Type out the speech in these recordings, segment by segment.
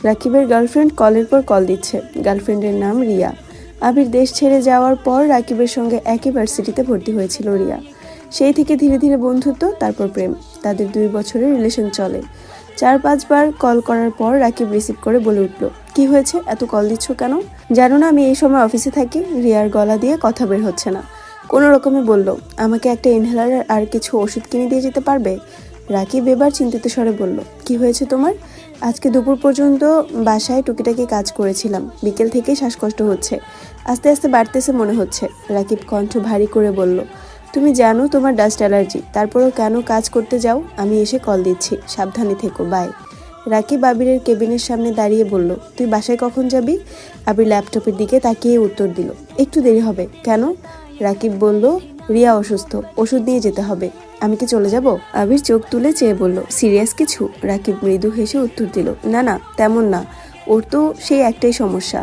রাকিবের গার্লফ্রেন্ড কলের পর কল দিচ্ছে। গার্লফ্রেন্ডের নাম রিয়া। আবির দেশ ছেড়ে যাওয়ার পর রাকিবের সঙ্গে একই ভার্সিটিতে ভর্তি হয়েছিল রিয়া। সেই থেকে ধীরে ধীরে বন্ধুত্ব, তারপর প্রেম। তাদের 2 বছরের রিলেশন চলে। 4-5 বার কল করার পর রাকিব রিসিভ করে বলে উঠল, কি হয়েছে, এত কল দিচ্ছ কেন? জানো না আমি এই সময় অফিসে থাকি। রিয়ার গলা দিয়ে কথা বের হচ্ছে না। কোনো রকমে বলল, আমাকে একটা ইনহেলার আর কিছু ওষুধ কিনে দিয়ে যেতে পারবে? রাকিব এবার চিন্তিত স্বরে বলল, কি হয়েছে তোমার? আজকে দুপুর পর্যন্ত বাসায় টুকিটাকি কাজ করেছিলাম, বিকেল থেকেই শ্বাসকষ্ট হচ্ছে, আস্তে আস্তে বাড়তেছে মনে হচ্ছে। রাকিব কণ্ঠ ভারী করে বলল, তুমি জানো তোমার ডাস্ট অ্যালার্জি, তারপরও কেন কাজ করতে যাও? আমি এসে কল দিচ্ছি, সাবধানে থেকো, বাই। রাকিব আবিরের কেবিনের সামনে দাঁড়িয়ে বলল, তুই বাসায় কখন যাবি? আবির ল্যাপটপের দিকে তাকিয়ে উত্তর দিল, একটু দেরি হবে। কেন? রাকিব বলল, রিয়া অসুস্থ, ওষুধ নিয়ে যেতে হবে। আমি কি চলে যাব? আবির চোখ তুলে চেয়ে বলল, সিরিয়াস কিছু? রাকিব মৃদু হেসে উত্তর দিল, না না, তেমন না, ওর তো সেই একটাই সমস্যা।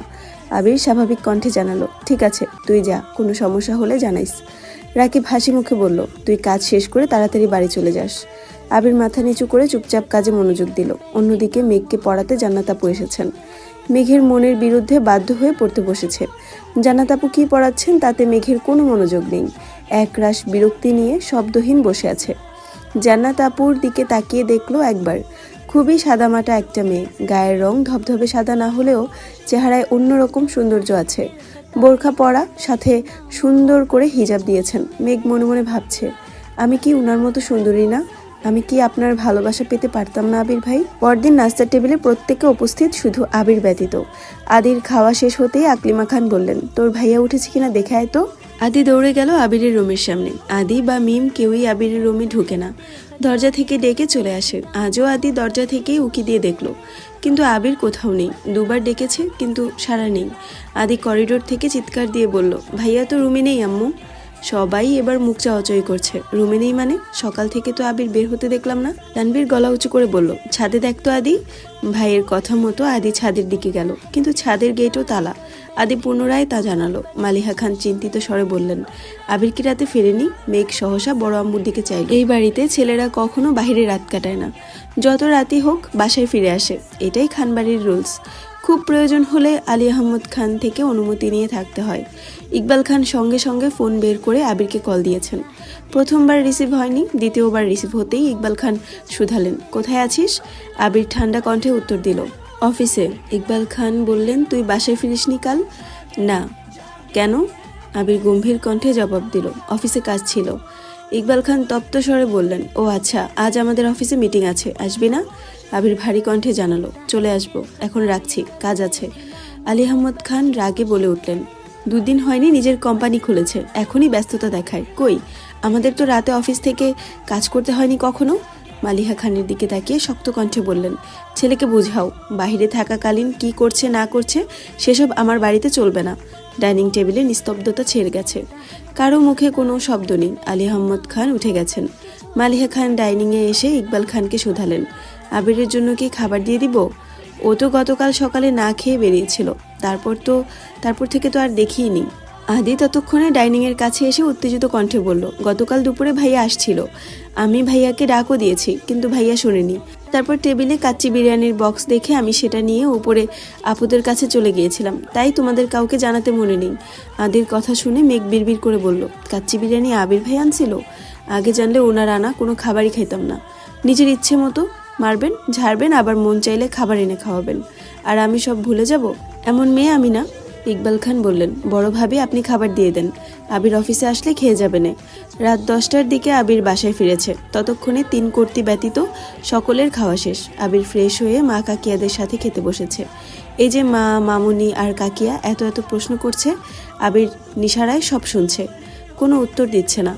আবির স্বাভাবিক কণ্ঠে জানালো, ঠিক আছে তুই যা, কোনো সমস্যা হলে জানাইস। রাকিব হাসি মুখে বলল, তুই কাজ শেষ করে তাড়াতাড়ি বাড়ি চলে যাস। আবির মাথা নিচু করে চুপচাপ কাজে মনোযোগ দিল। অন্যদিকে মেঘকে পড়াতে জান্নাত আপু এসেছেন। মেঘের মনের বিরুদ্ধে বাধ্য হয়ে পড়তে বসেছে। জান্নাত আপু কি পড়াচ্ছেন তাতে মেঘের কোনো মনোযোগ নেই। একরাশ বিরক্তি নিয়ে শব্দহীন বসে আছে। জান্নাত আপুর দিকে তাকিয়ে দেখলো একবার। খুবই সাদামাটা একটা মেয়ে, গায়ের রং ধবধবে সাদা না হলেও চেহারায় অন্যরকম সৌন্দর্য আছে। বোরখা পরা, সাথে সুন্দর করে হিজাব দিয়েছেন। মেঘ মনে মনে ভাবছে, আমি কি উনার মতো সুন্দরী না? আমি কি আপনার ভালোবাসা পেতে পারতাম না আবির ভাই? পরদিন নাস্তার টেবিলে প্রত্যেকে উপস্থিত, শুধু আবির ব্যতীত। আদির খাওয়া শেষ হতেই আকলিমা খান বললেন, তোর ভাইয়া উঠেছে কিনা দেখে আয় তো। আদি দৌড়ে গেল আবিরের রুমের সামনে। আদি বা মিম কেউই আবিরের রুমে ঢুকে না, দরজা থেকে ডেকে চলে আসে। আজও আদি দরজা থেকেই উকি দিয়ে দেখলো, কিন্তু আবির কোথাও নেই। দুবার ডেকেছে কিন্তু সাড়া নেই। আদি করিডোর থেকে চিৎকার দিয়ে বলল, ভাইয়া তো রুমে নেই আম্মু। সবাই এবার মুখ চাওয়াচাই করছে, রুমে নেই মানে? সকাল থেকে তো আবির বের হতে দেখলাম না। তানভীর গলা উঁচু করে বলল, ছাদে দেখতো আদি। ভাইয়ের কথা মতো আদি ছাদের দিকে গেল, কিন্তু ছাদের গেটও তালা। আদি পুনরায় তা জানালো। মালিহা খান চিন্তিত স্বরে বললেন, আবির কি রাতে ফেরেনি? মেঘ সহসা বড় আম্মুর দিকে চাইল। এই বাড়িতে ছেলেরা কখনো বাহিরে রাত কাটায় না, যত রাতই হোক বাসায় ফিরে আসে, এটাই খানবাড়ির রুলস। খুব প্রয়োজন হলে আলী আহমদ খান থেকে অনুমতি নিয়ে থাকতে হয়। ইকবাল খান সঙ্গে সঙ্গে ফোন বের করে আবিরকে কল দিয়েছেন। প্রথমবার রিসিভ হয়নি, দ্বিতীয়বার রিসিভ হতেই ইকবাল খান শুধালেন, কোথায় আছিস? আবির ঠান্ডা কণ্ঠে উত্তর দিল, অফিসে। ইকবাল খান বললেন, তুই বাসায় ফিরিসনি কাল? না। কেন? আবির গম্ভীর কণ্ঠে জবাব দিল, অফিসে কাজ ছিল। ইকবাল খান তপ্ত স্বরে বললেন, ও আচ্ছা, আজ আমাদের অফিসে মিটিং আছে, আসবি না? আবির ভারী কণ্ঠে জানালো, চলে আসবো, এখন রাখছি, কাজ আছে। আলী আহমদ খান রাগে বলে উঠলেন, 2 দিন হয়নি নিজের কোম্পানি খুলেছে, এখনই ব্যস্ততা দেখায়। কই, আমাদের তো রাতে অফিস থেকে কাজ করতে হয়নি কখনো। মালিহা খানের দিকে তাকিয়ে শক্ত কণ্ঠে বললেন, ছেলেকে বুঝাও, বাহিরে থাকাকালীন কি করছে না করছে সেসব আমার বাড়িতে চলবে না। ডাইনিং টেবিলে নিস্তব্ধতা ছেড়ে গেছে, কারো মুখে কোনো শব্দ নেই। আলী আহমদ খান উঠে গেছেন। মালিহা খান ডাইনিংয়ে এসে ইকবাল খানকে শোধালেন, আবিরের জন্য কি খাবার দিয়ে দিব? ও তো গতকাল সকালে না খেয়ে বেরিয়েছিল, তারপর থেকে তো আর দেখিইনি। আদি ততক্ষণে ডাইনিংয়ের কাছে এসে উত্তেজিত কণ্ঠে বলল, গতকাল দুপুরে ভাইয়া আসছিল, আমি ভাইয়াকে ডাকও দিয়েছি, কিন্তু ভাইয়া শোনেনি। তারপর টেবিলে কাচ্চি বিরিয়ানির বক্স দেখে আমি সেটা নিয়ে উপরে আপুদের কাছে চলে গিয়েছিলাম, তাই তোমাদের কাউকে জানাতে মনে নেই। আদির কথা শুনে মেঘ বিড়বিড় করে বলল, কাচ্চি বিরিয়ানি আবির ভাই আনছিল? আগে জানলে ওনার আনা কোনো খাবারই খাইতাম না। নিজের ইচ্ছে মতো মারবেন, ঝাড়বেন, আবার মন চাইলে খাবার এনে খাওয়াবেন, আর আমি সব ভুলে যাব? এমন মেয়ে আমি না। ইকবাল খান বললেন, বড় ভাবি আপনি খাবার দিয়ে দেন, আবির অফিসে আসলে খেয়ে যাবেনে। রাত 10টার দিকে আবির বাসায় ফিরেছে। ততক্ষণে 3 কর্তী ব্যতীত সকলের খাওয়া শেষ। আবির ফ্রেশ হয়ে মা কাকিয়াদের সাথে খেতে বসেছে। এই যে মা, মামুনি আর কাকিয়া এত এত প্রশ্ন করছে, আবির নিশারায় সব শুনছে, কোনো উত্তর দিচ্ছে না।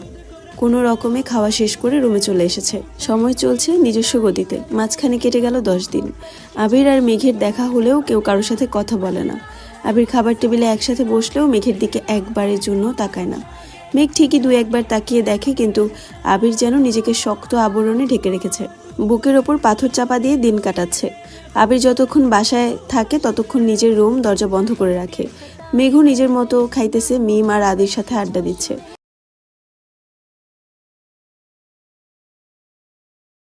কোনো রকমে খাওয়া শেষ করে রুমে চলে এসেছে। সময় চলছে নিজস্ব গতিতে। মাঝখানে কেটে গেল 10 দিন। আবির আর মেঘের দেখা হলেও কেউ কারোর সাথে কথা বলে না। আবির খাবার টেবিলে একসাথে বসলেও মেঘের দিকে একবারের জন্য তাকায় না। মেঘ ঠিকই 2-1 বার তাকিয়ে দেখে, কিন্তু আবির যেন নিজেকে শক্ত আবরণে ঢেকে রেখেছে। বুকের ওপর পাথর চাপা দিয়ে দিন কাটাচ্ছে। আবির যতক্ষণ বাসায় থাকে ততক্ষণ নিজের রুম দরজা বন্ধ করে রাখে। মেঘও নিজের মতো খাইতেছে, মিম আর আদির সাথে আড্ডা দিচ্ছে।